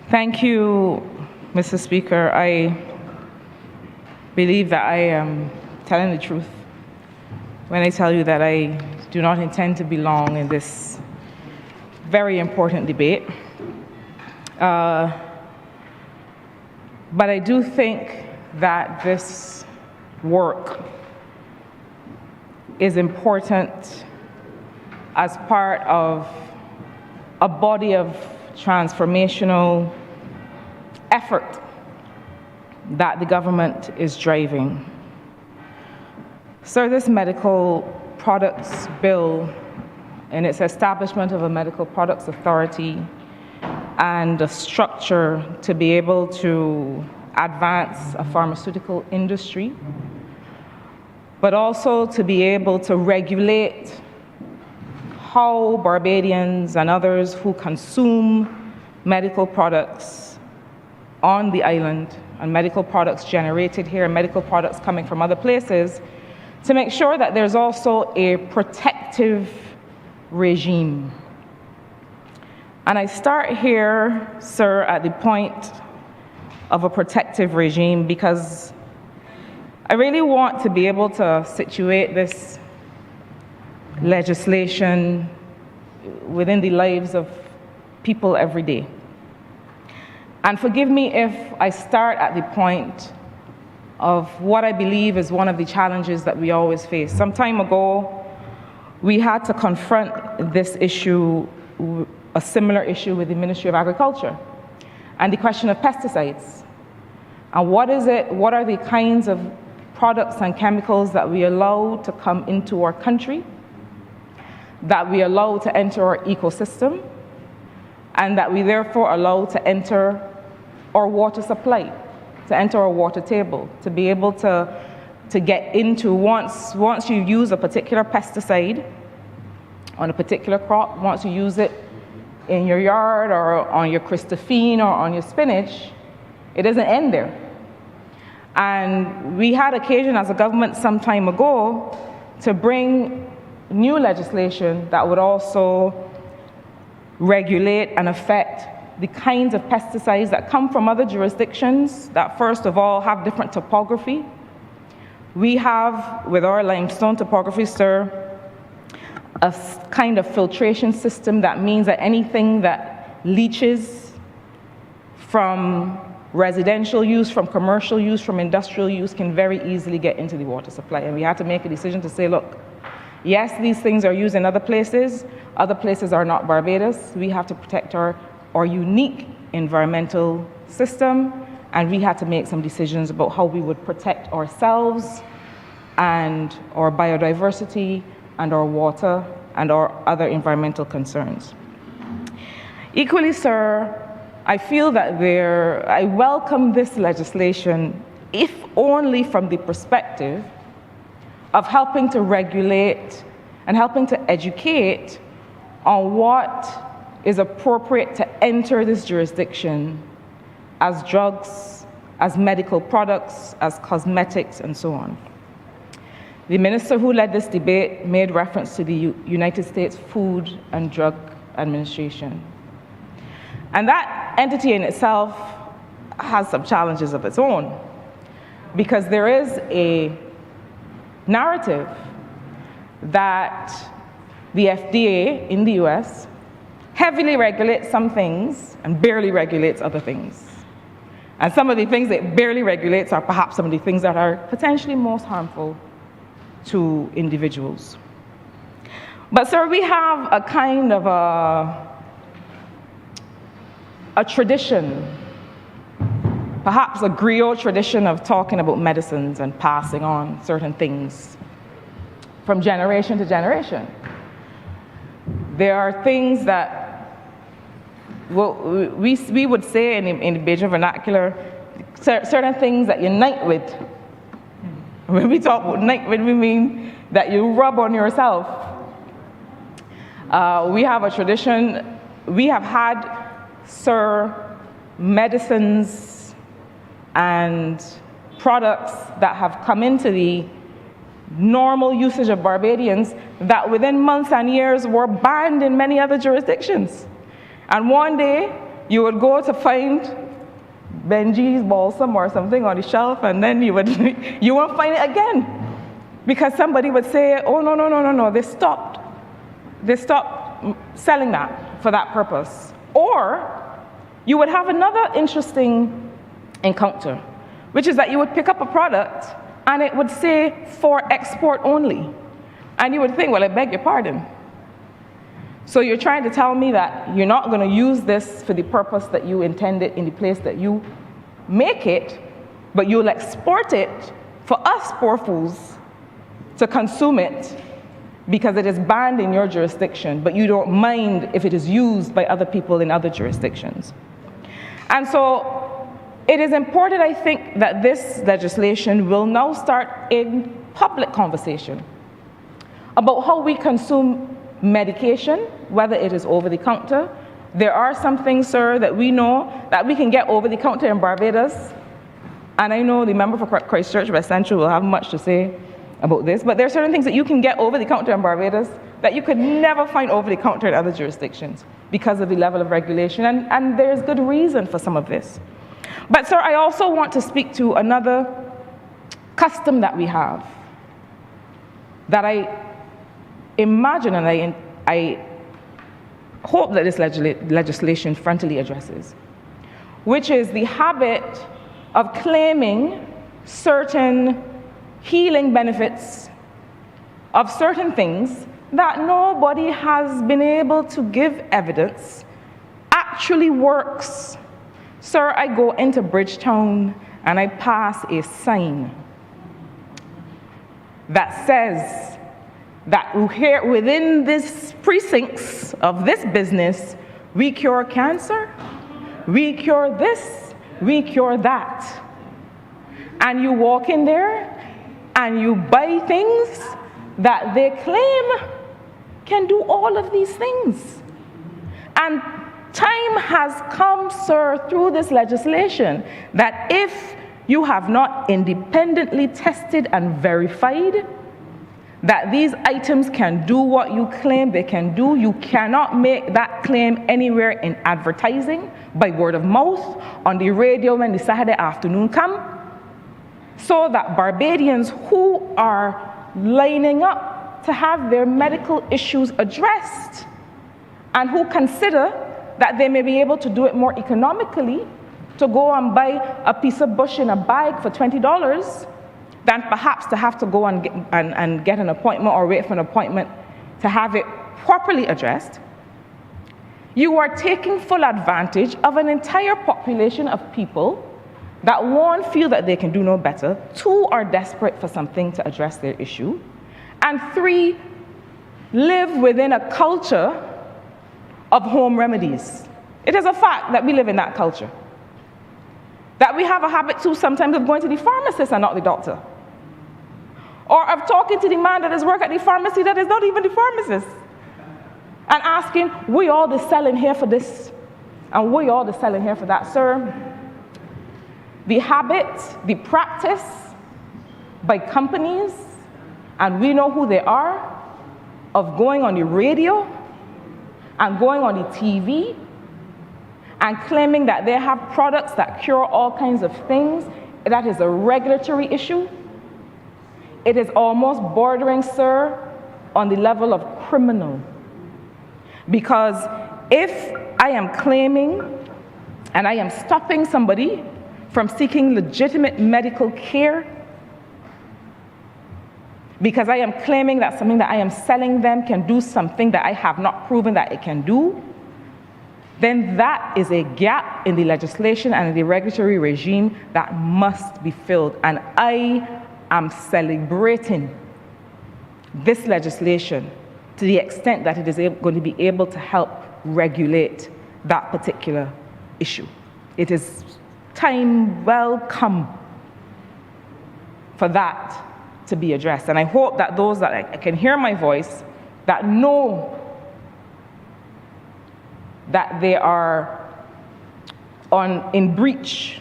Thank you, Mr. Speaker. I believe that I am telling the truth when I tell you that I do not intend to be long in this very important debate. But I do think that this work is important as part of a body of transformational effort that the government is driving. So this medical products bill and its establishment of a medical products authority and a structure to be able to advance a pharmaceutical industry, but also to be able to regulate how Barbadians and others who consume medical products on the island and medical products generated here and medical products coming from other places, to make sure that there's also a protective regime. And I start here, sir, at the point of a protective regime because I really want to be able to situate this legislation within the lives of people every day. And forgive me if I start at the point of what I believe is one of the challenges that we always face. Some time ago, we had to confront this issue, a similar issue with the Ministry of Agriculture, and the question of pesticides. And what are the kinds of products and chemicals that we allow to come into our country, that we allow to enter our ecosystem, and that we therefore allow to enter our water supply, to enter our water table, to be able to get into, once you use a particular pesticide on a particular crop, once you use it in your yard or on your Christophine or on your spinach, it doesn't end there. And we had occasion as a government some time ago to bring new legislation that would also regulate and affect the kinds of pesticides that come from other jurisdictions that, first of all, have different topography. We have, with our limestone topography, sir, a kind of filtration system that means that anything that leaches from residential use, from commercial use, from industrial use can very easily get into the water supply. And we had to make a decision to say, look, yes, these things are used in other places are not Barbados. We have to protect our unique environmental system, and we had to make some decisions about how we would protect ourselves and our biodiversity and our water and our other environmental concerns. Equally, sir, I feel that I welcome this legislation, if only from the perspective of helping to regulate and helping to educate on what is appropriate to enter this jurisdiction as drugs, as medical products, as cosmetics, and so on. The minister who led this debate made reference to the United States Food and Drug Administration. And that entity in itself has some challenges of its own, because there is a narrative that the FDA in the US heavily regulates some things and barely regulates other things. And some of the things it barely regulates are perhaps some of the things that are potentially most harmful to individuals. But sir, we have a kind of a tradition, perhaps a griot tradition of talking about medicines and passing on certain things from generation to generation. There are things that we would say in the Bajan vernacular, certain things that you night with. When we talk about night with, we mean that you rub on yourself. We have a tradition, we have had, sir, medicines and products that have come into the normal usage of Barbadians that within months and years were banned in many other jurisdictions. And one day, you would go to find Benji's balsam or something on the shelf, and then you won't find it again. Because somebody would say, oh, no, they stopped selling that for that purpose. Or you would have another interesting encounter, which is that you would pick up a product and it would say for export only. And you would think, well, I beg your pardon. So you're trying to tell me that you're not going to use this for the purpose that you intended in the place that you make it, but you'll export it for us poor fools to consume it because it is banned in your jurisdiction, but you don't mind if it is used by other people in other jurisdictions. And so it is important, I think, that this legislation will now start in public conversation about how we consume medication, whether it is over the counter. There are some things, sir, that we know that we can get over the counter in Barbados. And I know the member for Christchurch West Central will have much to say about this, but there are certain things that you can get over the counter in Barbados that you could never find over the counter in other jurisdictions because of the level of regulation, and there's good reason for some of this. But sir, I also want to speak to another custom that we have that I imagine and I hope that this legislation frontally addresses, which is the habit of claiming certain healing benefits of certain things that nobody has been able to give evidence actually works. Sir, I go into Bridgetown and I pass a sign that says that here within this precincts of this business, we cure cancer, we cure this, we cure that. And you walk in there and you buy things that they claim can do all of these things. And time has come, sir, through this legislation that if you have not independently tested and verified that these items can do what you claim they can do, you cannot make that claim anywhere in advertising, by word of mouth, on the radio when the Saturday afternoon comes, so that Barbadians who are lining up to have their medical issues addressed and who consider that they may be able to do it more economically to go and buy a piece of bush in a bag for $20 than perhaps to have to go and get an appointment or wait for an appointment to have it properly addressed, you are taking full advantage of an entire population of people that, one, feel that they can do no better, two, are desperate for something to address their issue, and three, live within a culture of home remedies. It is a fact that we live in that culture. That we have a habit too sometimes of going to the pharmacist and not the doctor. Or of talking to the man that is working at the pharmacy that is not even the pharmacist. And asking, we all the selling here for this, and we all the selling here for that. Sir, the habit, the practice by companies, and we know who they are, of going on the radio and going on the TV and claiming that they have products that cure all kinds of things, that is a regulatory issue. It is almost bordering, sir, on the level of criminal. Because if I am claiming and I am stopping somebody from seeking legitimate medical care because I am claiming that something that I am selling them can do something that I have not proven that it can do, then that is a gap in the legislation and in the regulatory regime that must be filled. And I am celebrating this legislation to the extent that it is going to be able to help regulate that particular issue. It is time well come for that to be addressed. And I hope that those that can hear my voice, that know that they are in breach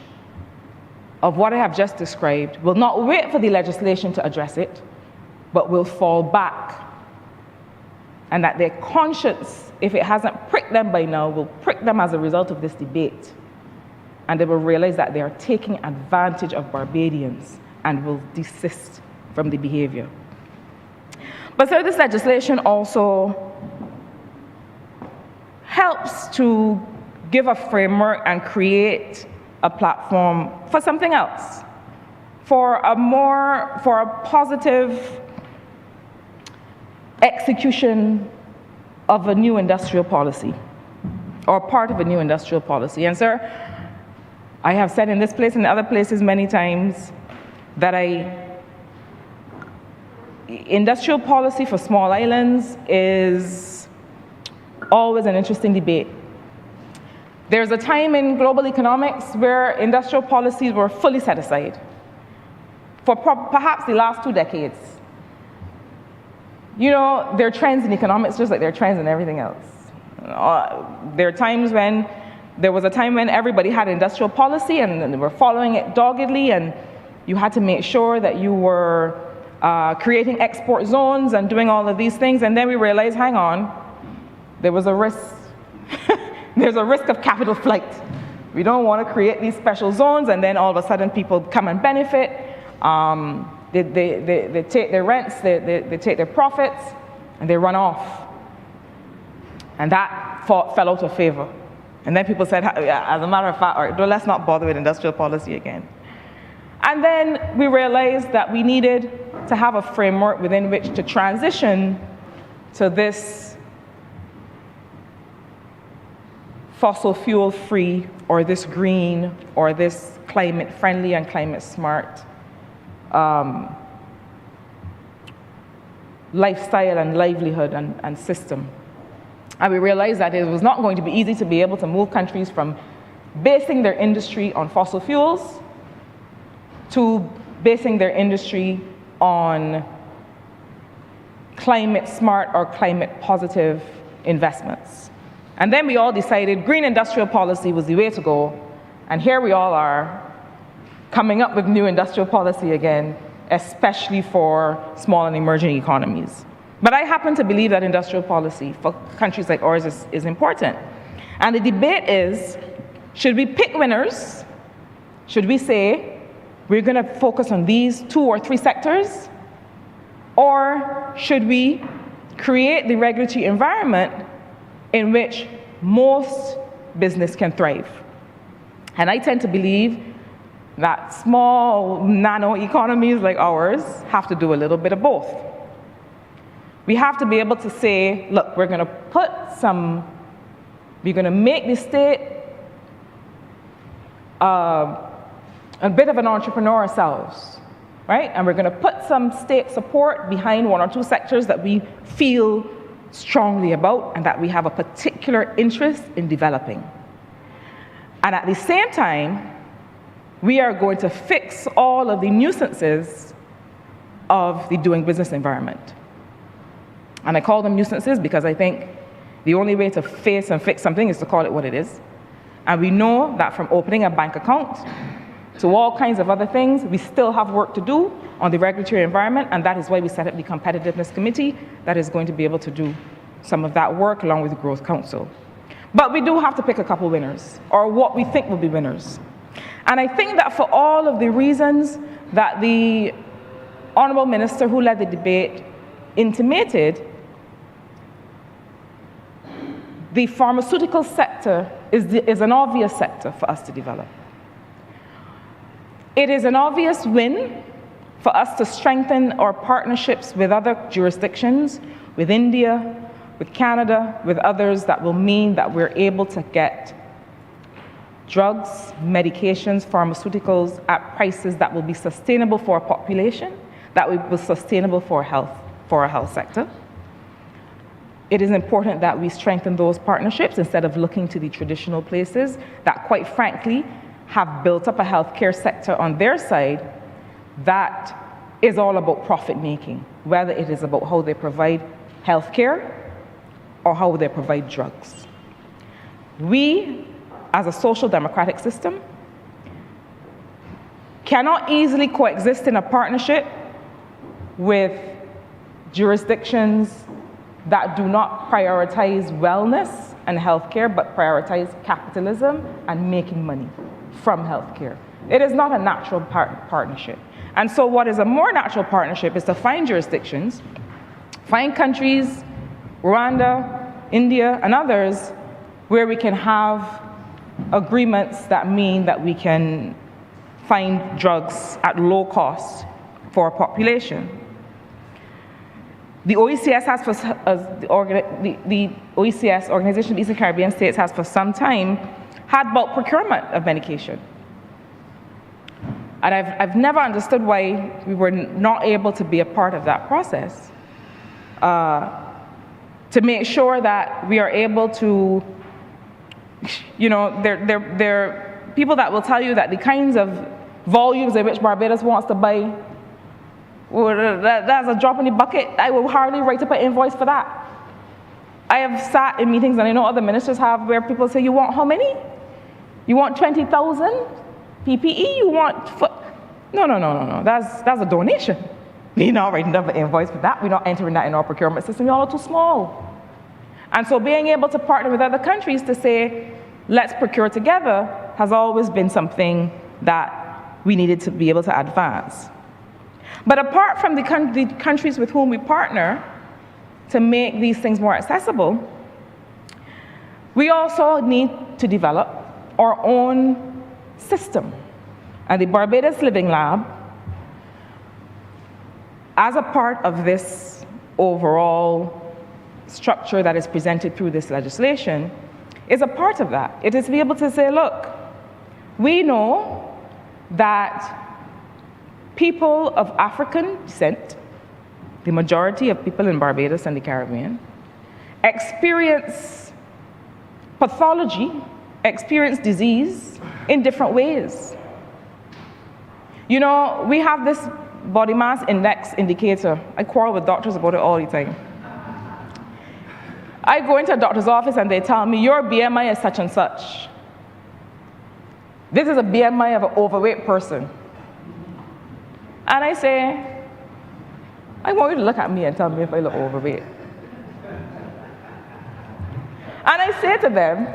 of what I have just described, will not wait for the legislation to address it, but will fall back, and that their conscience if it hasn't pricked them by now, will prick them as a result of this debate. And they will realize that they are taking advantage of Barbadians and will desist from the behavior. But so this legislation also helps to give a framework and create a platform for something else, for a positive execution of a new industrial policy, or part of a new industrial policy. And sir, I have said in this place and other places many times that industrial policy for small islands is always an interesting debate. There's a time in global economics where industrial policies were fully set aside for perhaps the last 2 decades. You know, there are trends in economics just like there are trends in everything else. There was a time when everybody had industrial policy and they were following it doggedly, and you had to make sure that you were creating export zones and doing all of these things. And then we realized, hang on, there was a risk. There's a risk of capital flight. We don't want to create these special zones, and then all of a sudden people come and benefit. They take their rents, they take their profits, and they run off. And that fell out of favor. And then people said, as a matter of fact, all right, let's not bother with industrial policy again. And then we realized that we needed to have a framework within which to transition to this fossil fuel free, or this green, or this climate friendly and climate smart lifestyle and livelihood and system. And we realized that it was not going to be easy to be able to move countries from basing their industry on fossil fuels to basing their industry on climate smart or climate positive investments. And then we all decided green industrial policy was the way to go. And here we all are coming up with new industrial policy again, especially for small and emerging economies. But I happen to believe that industrial policy for countries like ours is important. And the debate is, should we pick winners? Should we say, we're going to focus on these 2 or 3 sectors? Or should we create the regulatory environment in which most business can thrive? And I tend to believe that small nano economies like ours have to do a little bit of both. We have to be able to say, look, we're going to make the state a bit of an entrepreneur ourselves, right? And we're going to put some state support behind 1 or 2 sectors that we feel strongly about and that we have a particular interest in developing. And at the same time, we are going to fix all of the nuisances of the doing business environment. And I call them nuisances because I think the only way to face and fix something is to call it what it is. And we know that from opening a bank account to all kinds of other things, we still have work to do on the regulatory environment, and that is why we set up the Competitiveness Committee that is going to be able to do some of that work along with the Growth Council. But we do have to pick a couple winners, or what we think will be winners. And I think that for all of the reasons that the Honourable Minister who led the debate intimated, the pharmaceutical sector is an obvious sector for us to develop. It is an obvious win for us to strengthen our partnerships with other jurisdictions, with India, with Canada, with others, that will mean that we're able to get drugs, medications, pharmaceuticals at prices that will be sustainable for our population, that will be sustainable for our health sector. It is important that we strengthen those partnerships instead of looking to the traditional places that, quite frankly, have built up a healthcare sector on their side that is all about profit making, whether it is about how they provide healthcare or how they provide drugs. We, as a social democratic system, cannot easily coexist in a partnership with jurisdictions that do not prioritize wellness and healthcare, but prioritize capitalism and making money from healthcare. It is not a natural partnership. And so what is a more natural partnership is to find jurisdictions, find countries, Rwanda, India, and others, where we can have agreements that mean that we can find drugs at low cost for our population. The OECS has the OECS, Organization of Eastern Caribbean States, has for some time had bulk procurement of medication. And I've never understood why we were not able to be a part of that process, to make sure that we are able to, there are people that will tell you that the kinds of volumes in which Barbados wants to buy, well, that's a drop in the bucket. I will hardly write up an invoice for that. I have sat in meetings, and I know other ministers have, where people say, you want how many? You want 20,000 PPE? You want... No. That's a donation. We're not writing up an invoice for that. We're not entering that in our procurement system. We're all too small. And so being able to partner with other countries to say, let's procure together, has always been something that we needed to be able to advance. But apart from the countries with whom we partner to make these things more accessible, we also need to develop our own system. And the Barbados Living Lab, as a part of this overall structure that is presented through this legislation, is a part of that. It is to be able to say, look, we know that people of African descent, the majority of people in Barbados and the Caribbean, experience pathology, experience disease in different ways. We have this body mass index indicator. I quarrel with doctors about it all the time. I go into a doctor's office and they tell me, your BMI is such and such. This is a BMI of an overweight person. And I say, I want you to look at me and tell me if I look overweight. And I say to them,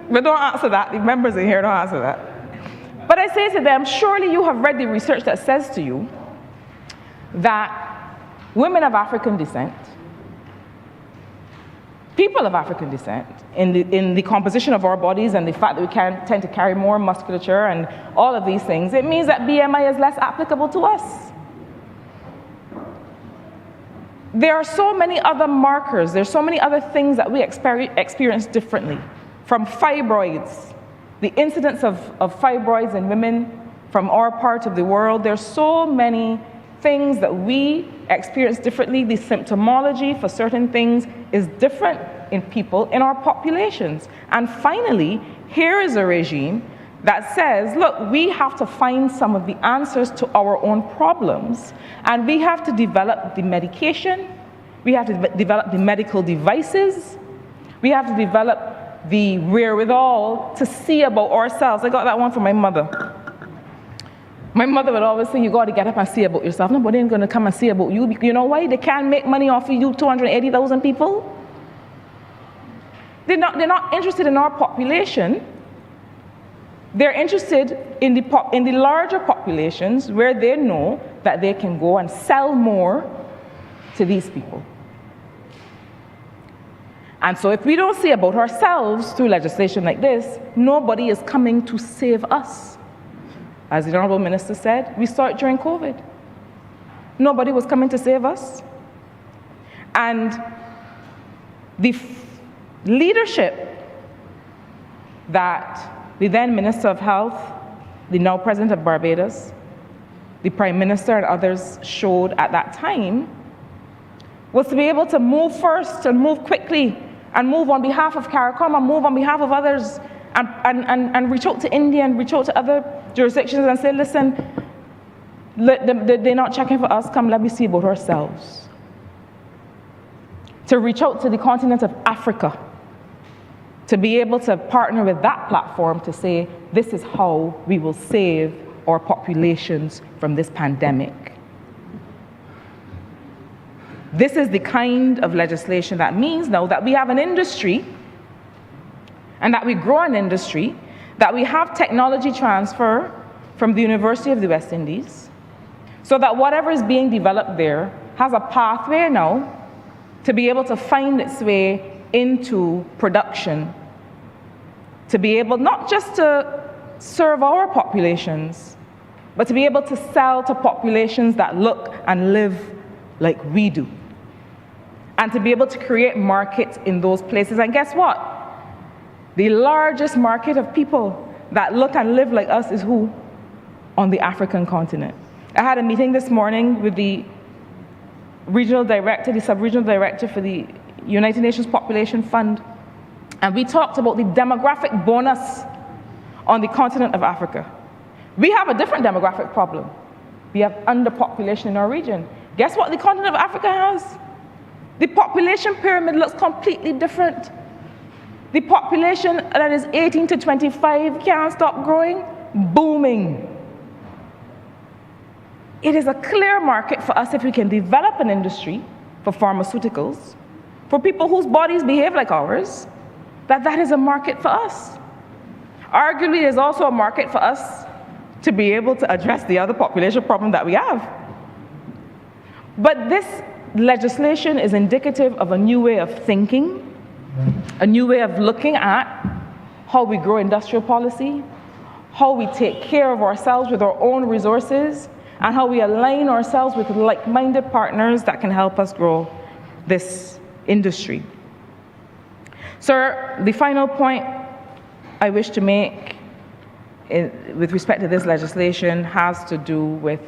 but don't answer that, the members in here don't answer that. But I say to them, surely you have read the research that says to you that women of African descent, people of African descent, in the composition of our bodies and the fact that we tend to carry more musculature and all of these things, it means that BMI is less applicable to us. There are so many other markers, there's so many other things that we experience differently. From fibroids, the incidence of fibroids in women from our part of the world, there's so many things that we experience differently. The symptomology for certain things is different in people in our populations. And finally, here is a regime that says, look, we have to find some of the answers to our own problems, and we have to develop the medication, we have to develop the medical devices, we have to develop the wherewithal to see about ourselves. I got that one from my mother. My mother would always say, you got to get up and see about yourself. Nobody ain't going to come and see about you. You know why? They can't make money off of you, 280,000 people. They're not interested in our population. They're interested in the larger populations where they know that they can go and sell more to these people. And so if we don't see about ourselves through legislation like this, nobody is coming to save us. As the Honorable Minister said, we saw it during COVID. Nobody was coming to save us. And the leadership that the then Minister of Health, the now President of Barbados, the Prime Minister and others showed at that time was to be able to move first and move quickly and move on behalf of CARICOM and move on behalf of others and reach out to India and reach out to other jurisdictions and say, listen, they're not checking for us, come let me see about ourselves. To reach out to the continent of Africa, to be able to partner with that platform to say, this is how we will save our populations from this pandemic. This is the kind of legislation that means now that we have an industry and that we grow an industry, that we have technology transfer from the University of the West Indies, so that whatever is being developed there has a pathway now to be able to find its way into production, to be able not just to serve our populations, but to be able to sell to populations that look and live like we do, and to be able to create markets in those places. And guess what? The largest market of people that look and live like us is who? On the African continent. I had a meeting this morning with the regional director, the sub-regional director for the United Nations Population Fund, and we talked about the demographic bonus on the continent of Africa. We have a different demographic problem. We have underpopulation in our region. Guess what the continent of Africa has? The population pyramid looks completely different. The population that is 18 to 25 can't stop growing, booming. It is a clear market for us if we can develop an industry for pharmaceuticals, for people whose bodies behave like ours, that is a market for us. Arguably, there's also a market for us to be able to address the other population problem that we have. But this legislation is indicative of a new way of thinking, a new way of looking at how we grow industrial policy, how we take care of ourselves with our own resources, and how we align ourselves with like-minded partners that can help us grow this industry. Sir, the final point I wish to make with respect to this legislation has to do with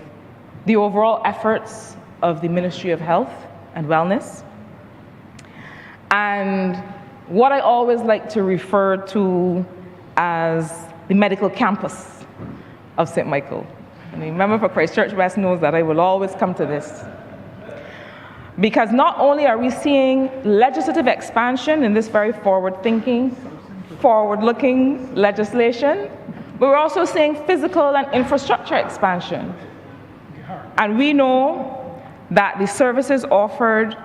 the overall efforts of the Ministry of Health and Wellness, and what I always like to refer to as the medical campus of St. Michael. And the member for Christchurch West knows that I will always come to this. Because not only are we seeing legislative expansion in this very forward-thinking, forward-looking legislation, but we're also seeing physical and infrastructure expansion. And we know that the services offered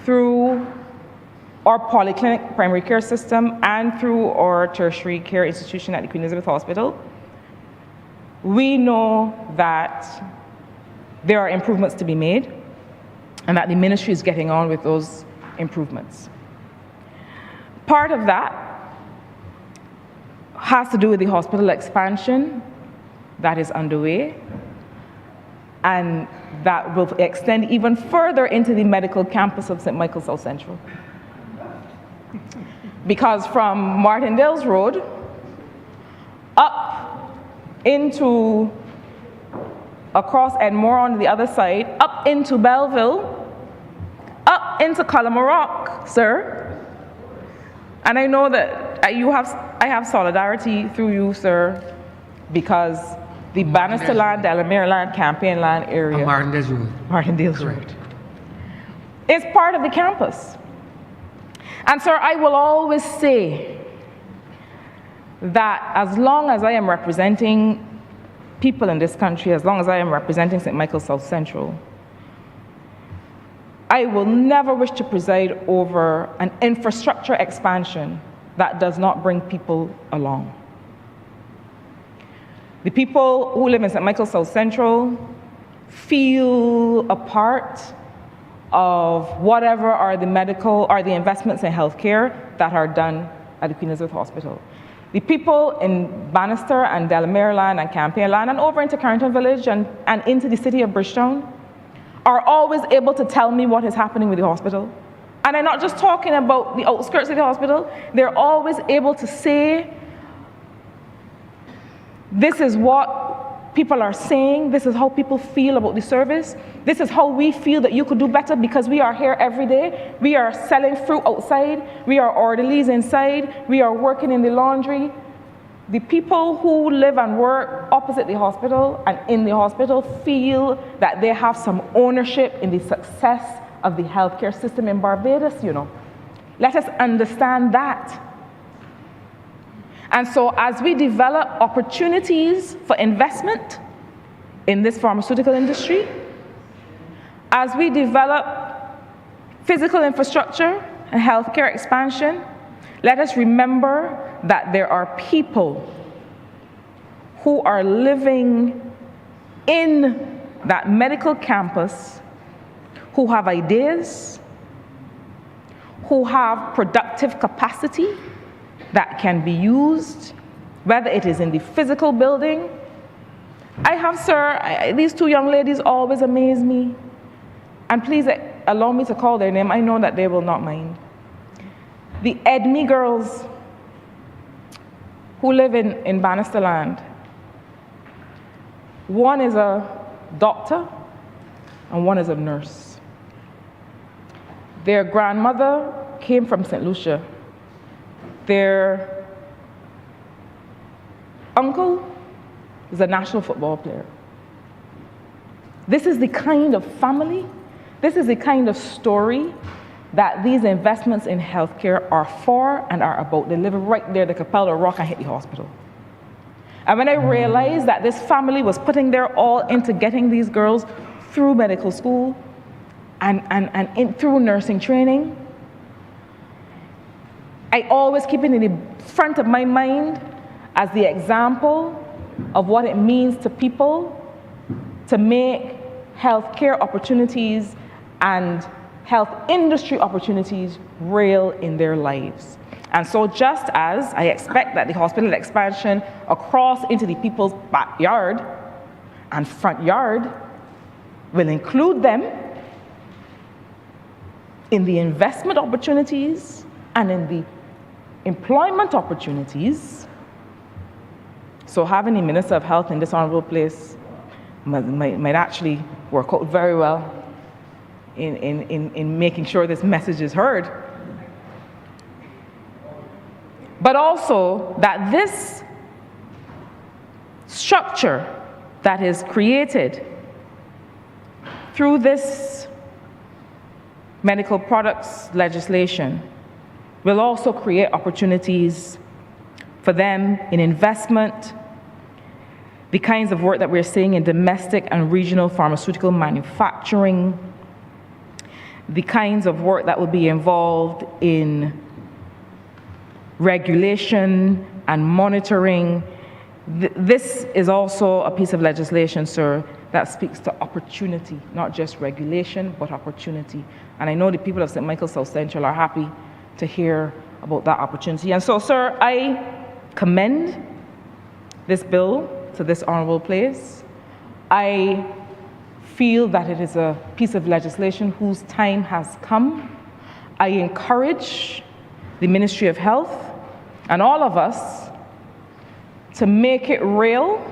through our polyclinic primary care system and through our tertiary care institution at the Queen Elizabeth Hospital, we know that there are improvements to be made and that the ministry is getting on with those improvements. Part of that has to do with the hospital expansion that is underway, and that will extend even further into the medical campus of St. Michael South Central. Because from Martindale's Road up into, across Edmore on the other side, up into Belleville, up into Colamarock, sir. And I know that I have solidarity through you, sir, because the Bannister land, Delamere land, Campaign land area, Martindale's Road, is part of the campus. And sir, I will always say that as long as I am representing people in this country, as long as I am representing St. Michael South Central, I will never wish to preside over an infrastructure expansion that does not bring people along. The people who live in St. Michael South Central feel a part of whatever are the medical or the investments in healthcare that are done at the Queen Elizabeth Hospital. The people in Bannister and Delamere land and Campaign land and over into Carrington Village and into the city of Bridgetown are always able to tell me what is happening with the hospital. And I'm not just talking about the outskirts of the hospital. They're always able to say, this is what people are saying, this is how people feel about the service, this is how we feel that you could do better because we are here every day, we are selling fruit outside, we are orderlies inside, we are working in the laundry. The people who live and work opposite the hospital and in the hospital feel that they have some ownership in the success of the healthcare system in Barbados, you know. Let us understand that. And so as we develop opportunities for investment in this pharmaceutical industry, as we develop Physical infrastructure and healthcare expansion. Let us remember that there are people who are living in that medical campus who have ideas, who have productive capacity that can be used, whether it is in the physical building. I have, sir, these two young ladies always amaze me. And please allow me to call their name. I know that they will not mind. The Edme girls who live in Bannister Land. One is a doctor and one is a nurse. Their grandmother came from St. Lucia. Their uncle is a national football player. This is the kind of family, this is the kind of story that these investments in healthcare are for and are about. They live right there, they could pile a rock and hit the hospital. And when I realized that this family was putting their all into getting these girls through medical school and through nursing training, I always keep it in the front of my mind as the example of what it means to people to make healthcare opportunities and health industry opportunities real in their lives. And so just as I expect that the hospital expansion across into the people's backyard and front yard will include them in the investment opportunities and in the employment opportunities. So having a Minister of Health in this honorable place might actually work out very well in making sure this message is heard. But also that this structure that is created through this medical products legislation will also create opportunities for them in investment, the kinds of work that we're seeing in domestic and regional pharmaceutical manufacturing, the kinds of work that will be involved in regulation and monitoring. This is also a piece of legislation, sir, that speaks to opportunity, not just regulation, but opportunity. And I know the people of St. Michael South Central are happy to hear about that opportunity. And so, sir, I commend this bill to this honorable place. I feel that it is a piece of legislation whose time has come. I encourage the Ministry of Health and all of us to make it real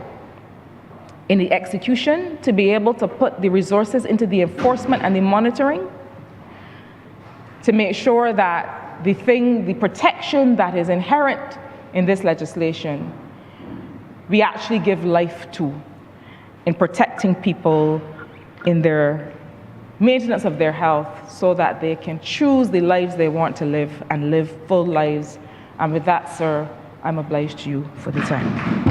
in the execution, to be able to put the resources into the enforcement and the monitoring, to make sure that the protection that is inherent in this legislation, we actually give life to in protecting people in their maintenance of their health so that they can choose the lives they want to live and live full lives. And with that, sir, I'm obliged to you for the time.